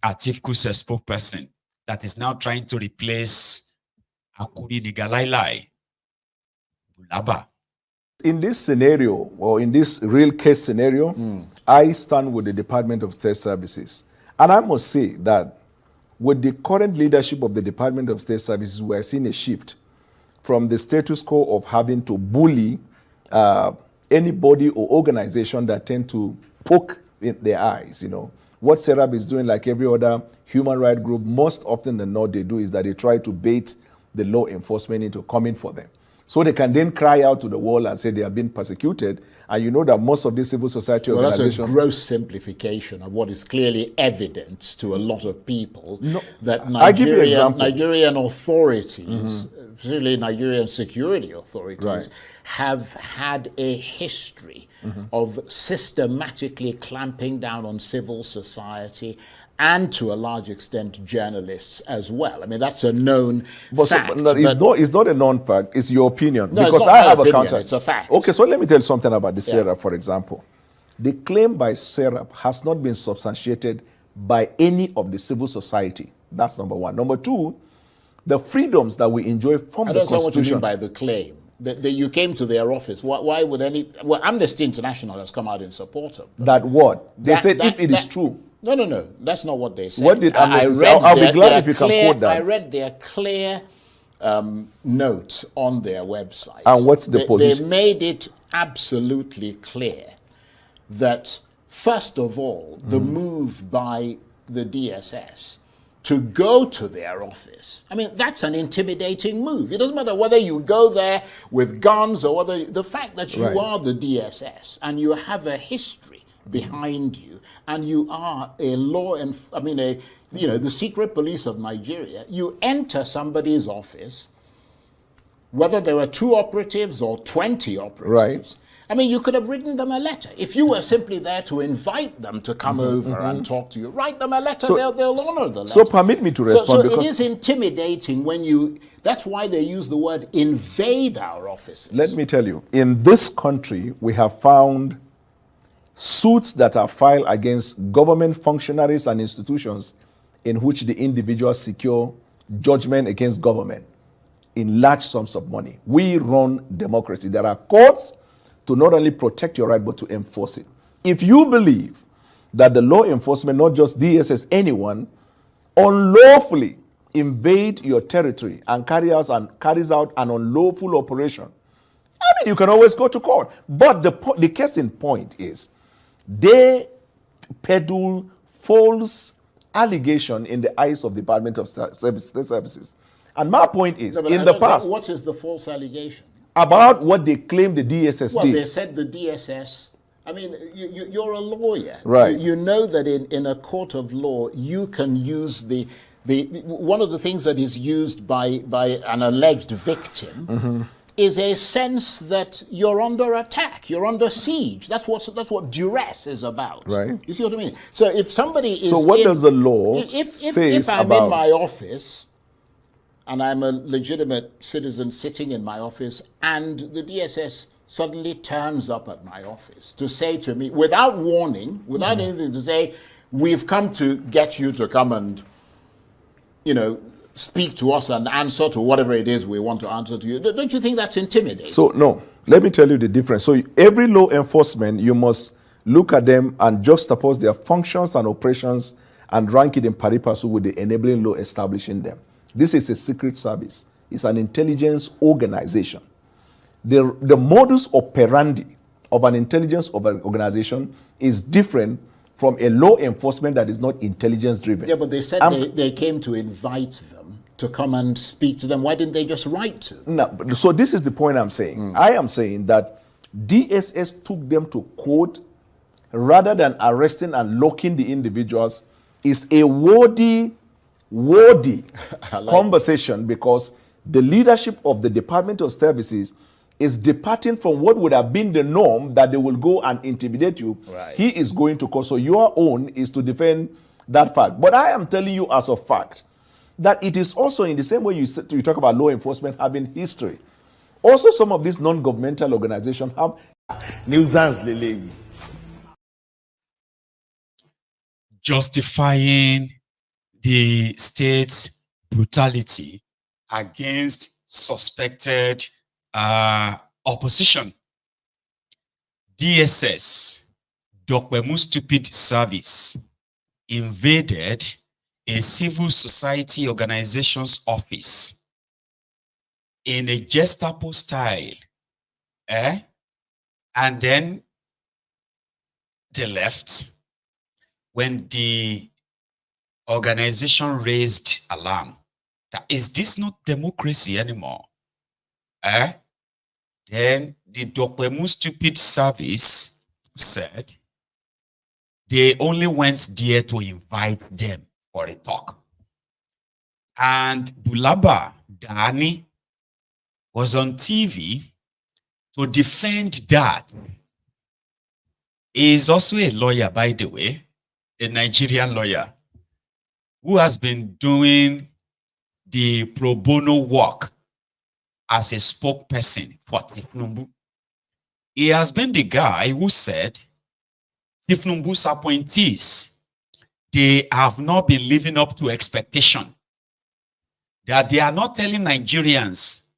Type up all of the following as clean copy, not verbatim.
Atiku's spokesperson that is now trying to replace Akuri Nigalailai Bulaba. In this scenario, or in this real case scenario, I stand with the Department of State Services. And I must say that with the current leadership of the Department of State Services, we are seeing a shift from the status quo of having to bully anybody or organization that tend to poke in their eyes. What SERAP is doing, like every other human rights group, most often than not, they do is that they try to bait the law enforcement into coming for them. So they can then cry out to the world and say they are being persecuted. And you know that most of these civil society organizations... That's a gross simplification of what is clearly evident to a lot of people. No, that I give you an example. Nigerian authorities, particularly Nigerian security authorities, Right. have had a history of systematically clamping down on civil society and to a large extent journalists as well. I mean, that's a known fact. It's not a known fact, it's your opinion. No, because it's not I my have opinion, a counter. it's a fact. Okay, so let me tell you something about the SERAP, for example. The claim by SERAP has not been substantiated by any of the civil society. That's number one. Number two, the freedoms that we enjoy from the Constitution. I don't know what you mean by the claim. You came to their office. Why would any... Well, Amnesty International has come out in support of them. That what? They said if it is true. No. That's not what they said. What did Amnesty say? I'll be glad if you can quote that. I read their clear note on their website. And what's the position? They made it absolutely clear that, first of all, the move by the DSS to go to their office, I mean, that's an intimidating move. It doesn't matter whether you go there with guns or whether... The fact that you are the DSS and you have a history behind you, and you are a the secret police of Nigeria, you enter somebody's office, whether there were 2 operatives or 20 operatives. Right. I mean, you could have written them a letter. If you were simply there to invite them to come over and talk to you, write them a letter, they'll honor the letter. So permit me to respond. So it is intimidating when you... That's why they use the word invade our offices. Let me tell you, in this country, we have found suits that are filed against government functionaries and institutions in which the individuals secure judgment against government in large sums of money. We run democracy. There are courts to not only protect your right, but to enforce it. If you believe that the law enforcement, not just DSS, anyone, unlawfully invade your territory and carries out an unlawful operation, I mean, you can always go to court. But the case in point is they peddle false allegation in the eyes of the Department of State Services. And my point is, in the past... What is the false allegation? About what they claim the DSS did. Well, they said the DSS... I mean, you're a lawyer. Right. You know that in a court of law, you can use one of the things that is used by an alleged victim is a sense that you're under attack, you're under siege. That's what duress is about. Right. You see what I mean? So if somebody is... So what does the law say if I'm about... in my office and I'm a legitimate citizen sitting in my office and the DSS suddenly turns up at my office to say to me, without warning, without anything to say, we've come to get you to come and, speak to us and answer to whatever it is we want to answer to you. Don't you think that's intimidating? So, no. Let me tell you the difference. So, every law enforcement, you must look at them and juxtapose their functions and operations and rank it in pari passu with the enabling law establishing them. This is a secret service. It's an intelligence organization. The modus operandi of an intelligence organization is different from a law enforcement that is not intelligence driven. Yeah, but they said they came to invite them to come and speak to them. Why didn't they just write to them? No, so this is the point I'm saying. I am saying that DSS took them to court rather than arresting and locking the individuals is a wordy conversation, because the leadership of the Department of Services is departing from what would have been the norm, that they will go and intimidate you. Right. He is going to court. So your own is to defend that fact. But I am telling you as a fact that it is also in the same way you talk about law enforcement having history. Also, some of these non-governmental organizations have justifying the state's brutality against suspected opposition. DSS, Dokpemu Stupid Service, invaded a civil society organization's office in a Gestapo style, and then they left. When the organization raised alarm that is this not democracy anymore, then the Dokpemu Stupid Service said they only went there to invite them for a talk. And Bwala Dani was on TV to defend that. He is also a lawyer, by the way, a Nigerian lawyer who has been doing the pro bono work as a spokesperson for Tinubu. He has been the guy who said Tinubu's appointees, they have not been living up to expectation. That they are not telling Nigerians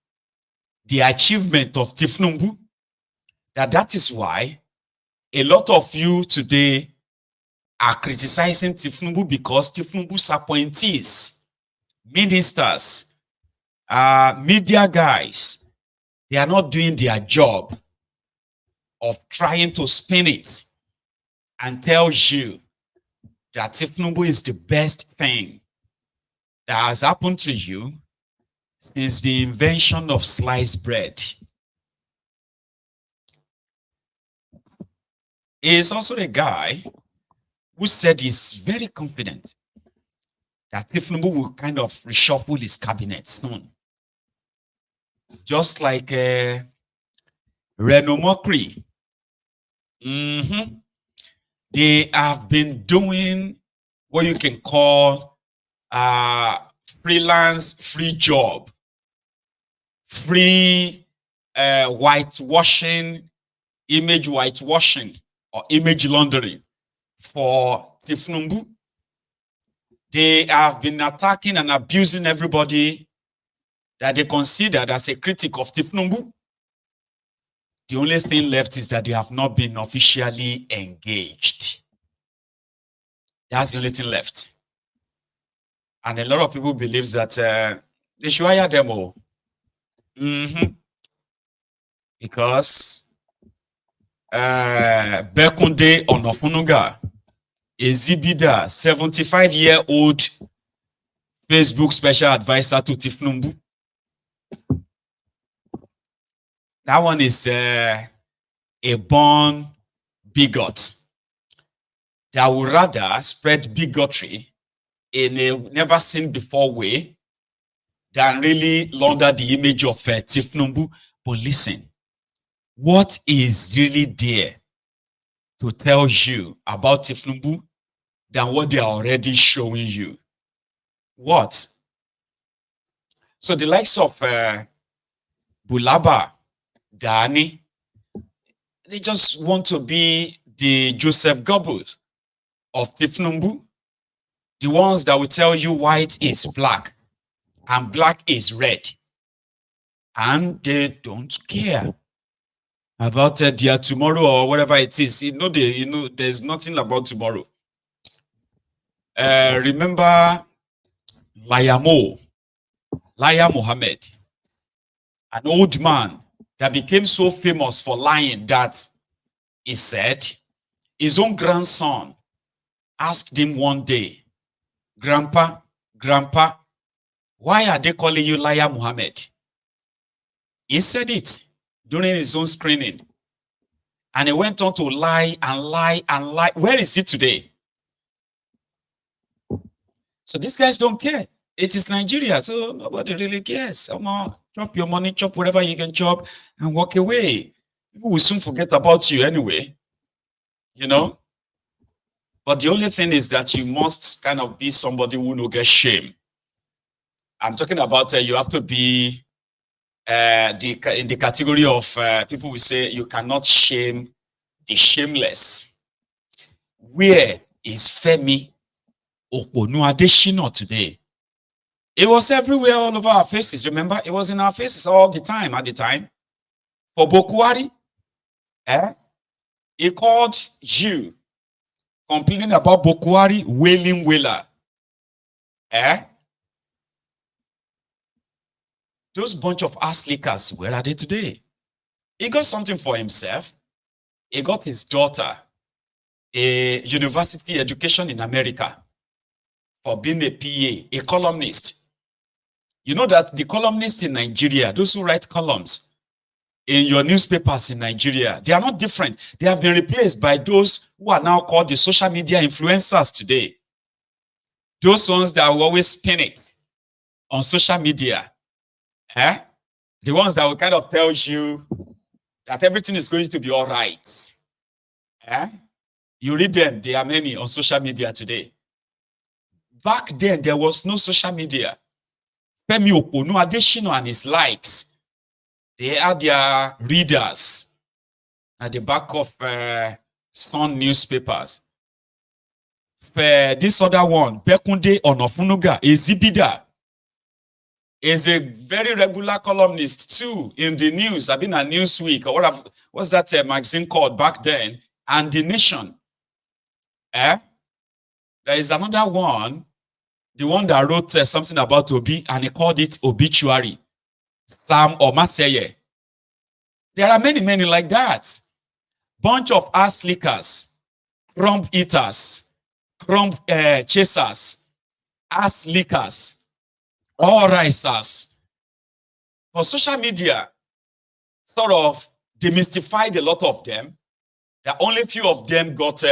the achievement of Tinubu. That is why a lot of you today are criticizing Tinubu because Tinubu's appointees, ministers, media guys, they are not doing their job of trying to spin it and tell you that Tinubu is the best thing that has happened to you since the invention of sliced bread. He is also a guy who said he's very confident that Tinubu will kind of reshuffle his cabinet soon. Just like Reno Mokri. They have been doing what you can call freelance, free job, free whitewashing, image whitewashing, or image laundering for Tinubu. They have been attacking and abusing everybody that they considered as a critic of Tinubu. The only thing left is that they have not been officially engaged. That's the only thing left. And a lot of people believe that they should hire them all. Because Bekunde Onofunuga, a Zibida, 75-year-old Facebook special advisor to Tinubu. That one is a born bigot that would rather spread bigotry in a never seen before way than really launder the image of Tinubu. But listen, what is really there to tell you about Tinubu than what they are already showing you? What? So the likes of Bwala Dani, they just want to be the Joseph Goebbels of Tinubu, the ones that will tell you white is black and black is red, and they don't care about their tomorrow or whatever it is. There's nothing about tomorrow. Remember Laya Mohammed, an old man that became so famous for lying that he said his own grandson asked him one day, Grandpa, why are they calling you Laya Mohammed? He said it during his own screening. And he went on to lie and lie and lie. Where is he today? So these guys don't care. It is Nigeria, so nobody really cares. Come on, chop your money, chop whatever you can chop, and walk away. People will soon forget about you anyway. But the only thing is that you must kind of be somebody who no get shame. I'm talking about you have to be in the category of people who say you cannot shame the shameless. Where is Femi Oponu Adeshina today. It was everywhere, all over our faces. Remember, it was in our faces all the time at the time. For Bokwari, he called you complaining about Bokwari wailing wailer. Those bunch of ass lickers, where are they today? He got something for himself. He got his daughter a university education in America for being a PA, a columnist. You know that the columnists in Nigeria, those who write columns in your newspapers in Nigeria, they are not different. They have been replaced by those who are now called the social media influencers today. Those ones that will always spin it on social media. The ones that will kind of tell you that everything is going to be all right. You read them, there are many on social media today. Back then, there was no social media. Femi Oponu Adeshina and his likes, they had their readers at the back of Sun newspapers. This other one, Bekunde Onofunuga, Ezibida, is a very regular columnist too in the news. I've been at Newsweek, or what's that magazine called back then, and The Nation. There is another one, the one that wrote something about Obi, and he called it Obituary. Sam Omaseye. There are many, many like that. Bunch of ass lickers, crumb eaters, crumb chasers, ass lickers, all risers. For social media, sort of demystified a lot of them. There are only few of them got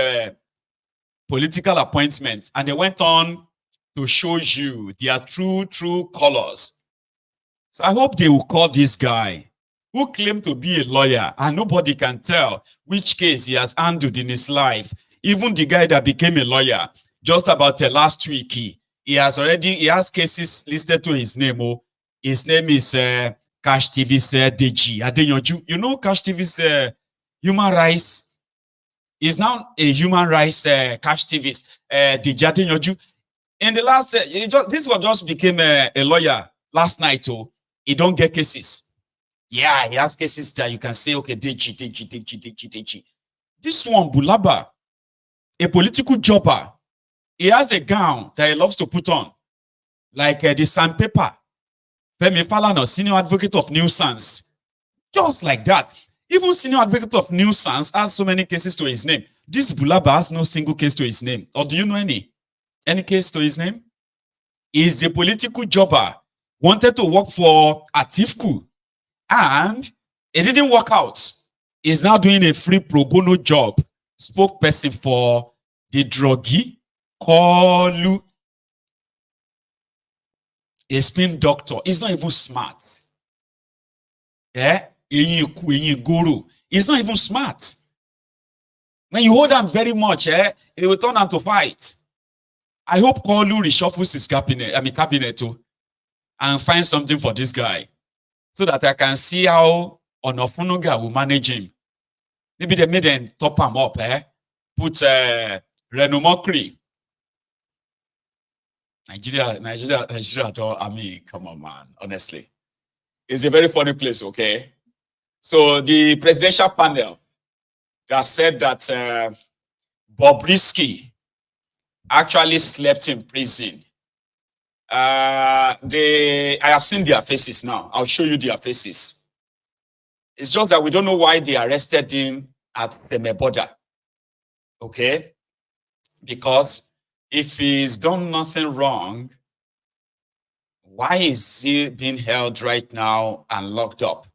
political appointments, and they went on to show you their true colors. So I hope they will call this guy who claimed to be a lawyer, and nobody can tell which case he has handled in his life. Even the guy that became a lawyer just about last week, he has cases listed to his name. Oh, his name is Cash TV's Deji Adeyanju. You know Cash TV's human rights. He's now a human rights Cash TV's Deji Adeyanju. In the last, this one just became a lawyer last night. Oh, he don't get cases. Yeah, he has cases that you can say, okay, Deji. This one, Bulaba, a political jobber, he has a gown that he loves to put on, like the sandpaper. Femi Falana, senior advocate of nuisance. Just like that. Even senior advocate of nuisance has so many cases to his name. This Bulaba has no single case to his name. Or do you know any? Any case to his name? He's a political jobber. Wanted to work for Atifku. And it didn't work out. He's now doing a free pro bono job. Spokesperson for the druggie, Kolu. A spin doctor. He's not even smart. Guru. He's not even smart. When you hold him very much, it will turn out to fight. I hope Kolu reshuffles his cabinet too, and find something for this guy, so that I can see how Onofunuga will manage him. Maybe they made them top him up, put Renomokri. Nigeria don't, I mean, come on, man, honestly. It's a very funny place, okay? So the presidential panel that said that Bobrisky actually slept in prison. I have seen their faces now. I'll show you their faces. It's just that we don't know why they arrested him at the border. Okay? Because if he's done nothing wrong, why is he being held right now and locked up?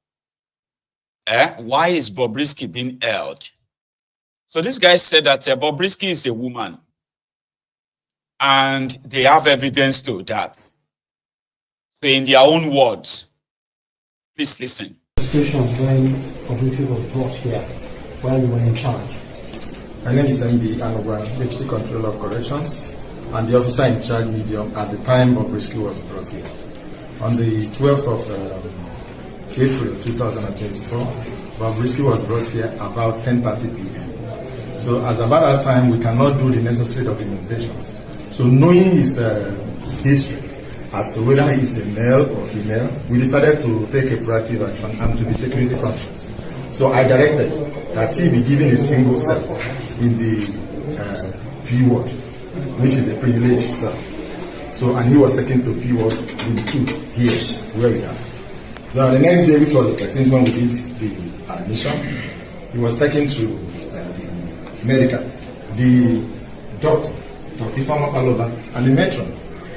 Why is Bobrisky being held? So this guy said that Bobrisky is a woman. And they have evidence to that. So in their own words, please listen. Situation when Bobrisky was brought here, while you were in charge. My name is MB Anogwan, Deputy Controller of Corrections, and the officer in charge medium at the time Bobrisky was brought here. On the 12th of April 2024, Bobrisky was brought here about 10:30 p.m. So as about that time, we cannot do the necessary documentations So knowing his history as to whether he is a male or female, we decided to take a proactive action and to be security conscious. So I directed that he be given a single cell in the P ward, which is a privileged cell. So, and he was taken to P ward in 2 here, where we are. Now the next day, which was the 13th when we did the admission, he was taken to the medical. The doctor, Dr. Ifama Palova, and the matron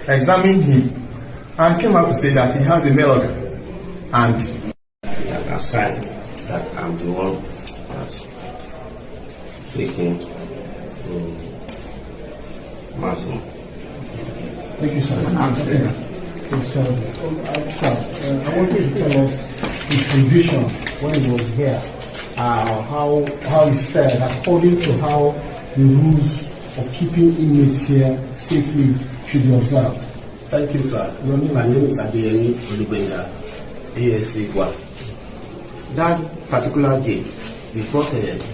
examined him and came out to say that he has a male organ. And that aside, that I'm the one that's taking maximum. Thank you, sir. I want you to tell us his condition when he was here, how he fared according to how the rules of keeping inmates here safely should be observed. Thank you, sir. My name is Adeyemi Olubenga, ASC Bwala. That particular day, we brought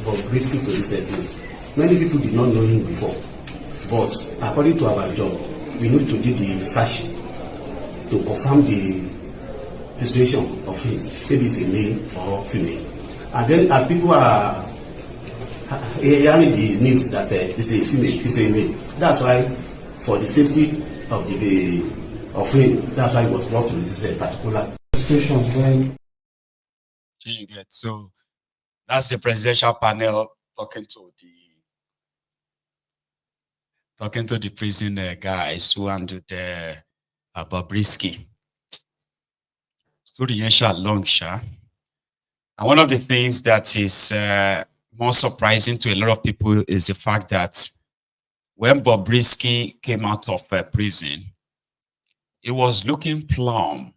Bobrisky to this place. Many people did not know him before, but according to our job, we need to do the research to confirm the situation of him, maybe it's a male or female. And then as people are hearing the news that it's a female, it's a male, that's why for the safety of him, that's why he was brought to this particular situation when you get. So that's the presidential panel talking to the prison guys who handled Bobrisky. Story long, sha. And one of the things that is more surprising to a lot of people is the fact that when Bobrisky came out of prison, he was looking plumb,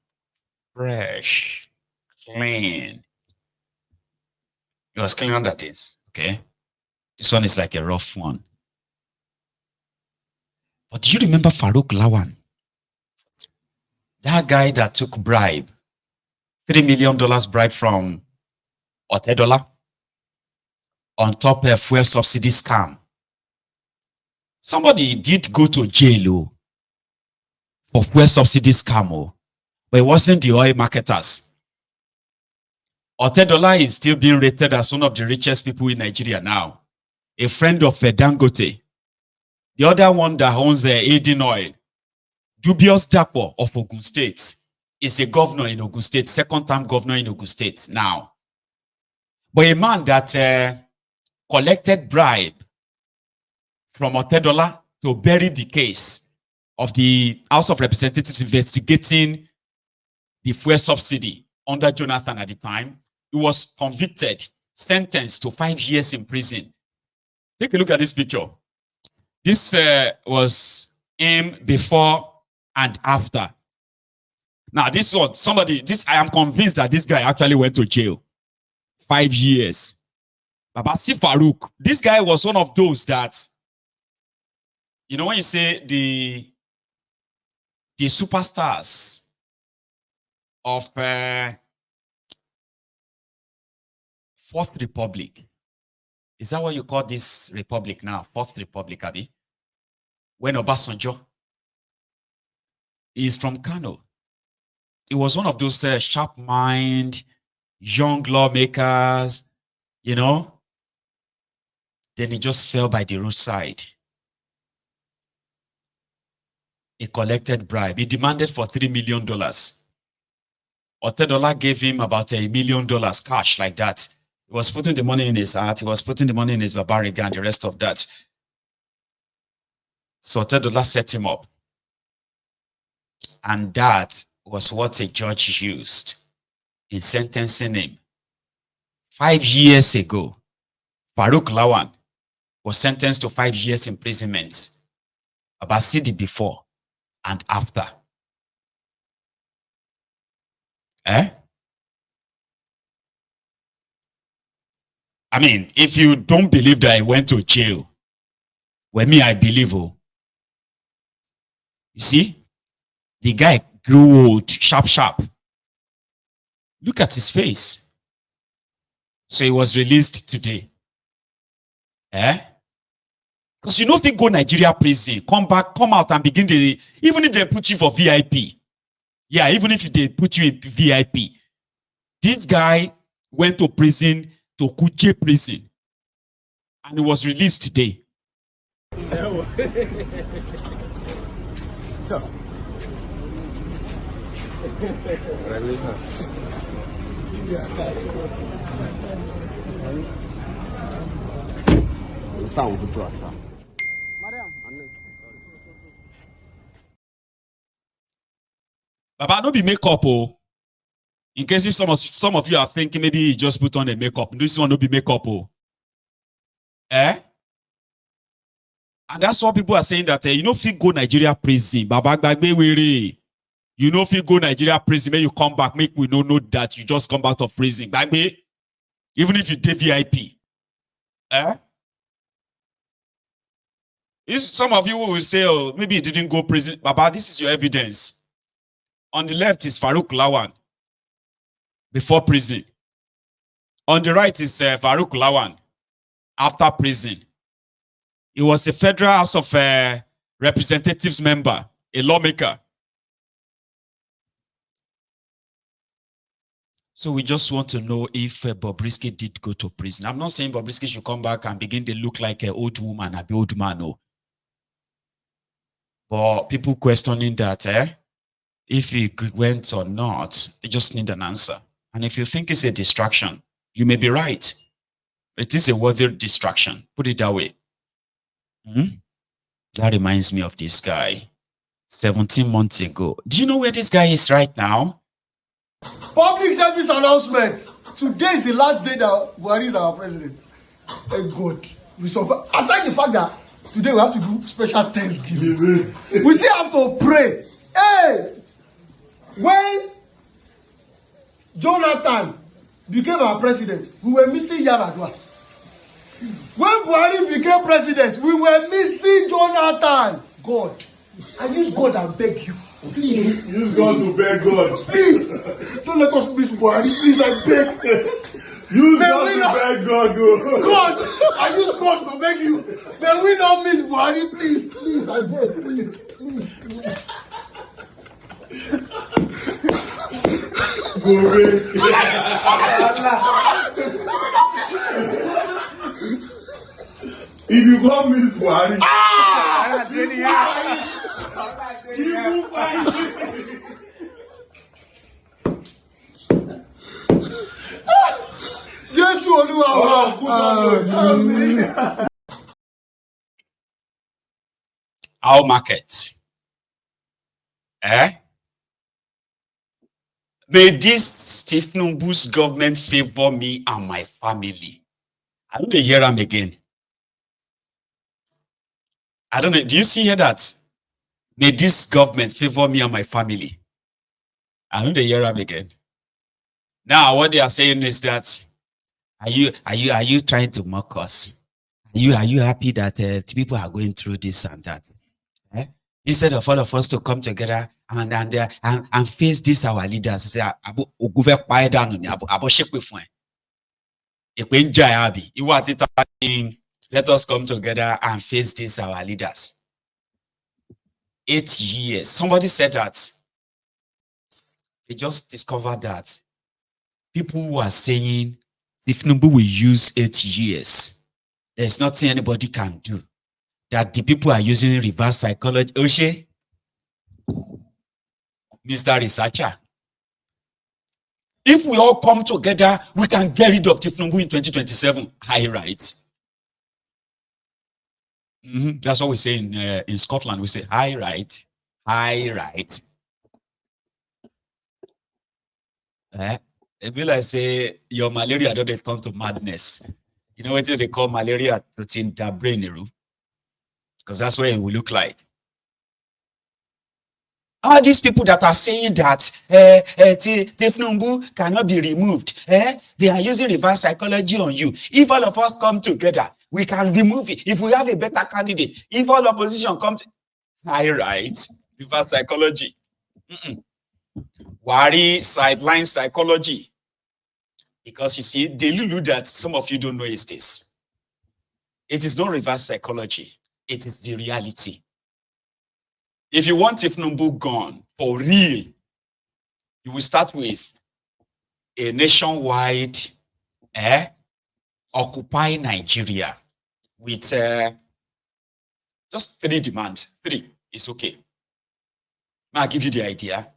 fresh, clean. He was clean under this, okay? This one is like a rough one. But do you remember Farouk Lawan? That guy that took bribe, $3 million bribe from Otedola on top of fuel subsidy scam. Somebody did go to jail for fuel subsidy scam, but it wasn't the oil marketers. Otedola is still being rated as one of the richest people in Nigeria now. A friend of Dangote. The other one that owns Aiding Oil, Dubious Dapo of Ogun State, is a governor in Ogun State, second-time governor in Ogun State now. But a man that collected bribe from Otedola to bury the case of the House of Representatives investigating the fuel subsidy under Jonathan at the time, he was convicted, sentenced to 5 years in prison. Take a look at this picture. This was him before and after. Now, this one, I am convinced that this guy actually went to jail. 5 years. Babasi Farouk, this guy was one of those that, you know, when you say the superstars of Fourth Republic. Is that what you call this republic now? Fourth Republic, Abi? When Obasanjo is from Kano. He was one of those sharp mind, young lawmakers, you know. Then he just fell by the roadside. He collected bribe. He demanded for $3 million. Otedola gave him about $1 million cash like that. He was putting the money in his heart. He was putting the money in his barbaric and the rest of that. So Otedola set him up. And that was what a judge used in sentencing him. 5 years ago, Farouk Lawan was sentenced to 5 years imprisonment. Abasidi before and after. I mean, if you don't believe that he went to jail, well, me, I believe. Oh. You see, the guy grew old, sharp. Look at his face. So he was released today. Because you know if you go Nigeria prison, come back, come out and begin the, even if they put you for VIP. Yeah, even if they put you in VIP. This guy went to prison, to Kuje prison. And he was released today. Baba, no be makeup, oh. In case if some of you are thinking maybe he just put on a makeup. This one no be makeup, oh. Eh? And that's what people are saying that you know if you go Nigeria prison, Baba Gbagbe were. You know if you go Nigeria prison, when you come back, make we know that you just come out of prison. Gbagbe, even if you did VIP. Eh? Some of you will say, oh, maybe he didn't go prison. Baba, this is your evidence. On the left is Farouk Lawan before prison. On the right is Farouk Lawan after prison. He was a Federal House of Representatives member, a lawmaker. So we just want to know if Bobrisky did go to prison. I'm not saying Bobrisky should come back and begin to look like an old woman, an old man, no. But people questioning that, if he went or not, they just need an answer. And if you think it's a distraction, you may be right. It is a worthy distraction. Put it that way. That reminds me of this guy. 17 months ago. Do you know where this guy is right now? Public service announcement. Today is the last day that Buhari is our president. Thank God. We survive. Aside the fact that today we have to do special Thanksgiving. We still have to pray. Hey! When Jonathan became our president, we were missing Yaradua. When Buhari became president, we were missing Jonathan. God, I use God and beg you. Please. Use God to beg God. Please. Don't let us miss Buhari. Please, I beg. Use God to beg God. God, I use God to beg you. May we not miss Buhari, please. Please, I beg. Please. Please. If you go miss Buhari, Jésù Olúwa wa. Our market. May this Tinubu's government favor me and my family. I don't hear him again. I don't know. Do you see here that? May this government favor me and my family. I don't hear him again. Now, what they are saying is that are you trying to mock us? Are you happy that people are going through this and that? Instead of all of us to come together and face this our leaders, say let us come together and face this our leaders. 8 years. Somebody said that they just discovered that people who are saying if Tinubu will use 8 years, there's nothing anybody can do. That the people are using reverse psychology. Oshe, Mr. Researcher, if we all come together, we can get rid of Tinubu in 2027. High right. That's what we say in Scotland. We say high right, high right. If you like say your malaria don't come to madness. You know what they call malaria to in the brain, because that's what it will look like. All these people that are saying that Tinubu cannot be removed, they are using reverse psychology on you. If all of us come together, we can remove it. If we have a better candidate, if all opposition comes, high right, reverse psychology. Worry, sideline psychology. Because you see, the lulu that some of you don't know is this. It is not reverse psychology. It is the reality. If you want Tinubu gone for real, you will start with a nationwide Occupy Nigeria with just 3 demands. 3 is okay. I'll give you the idea.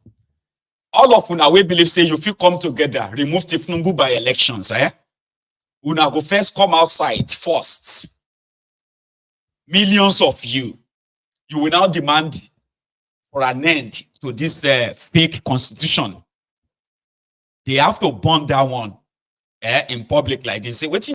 All of una we believe say if you come together, remove Tinubu by elections, una go first come outside first. Millions of you will now demand for an end to this fake constitution. They have to burn that one in public like this. Say, what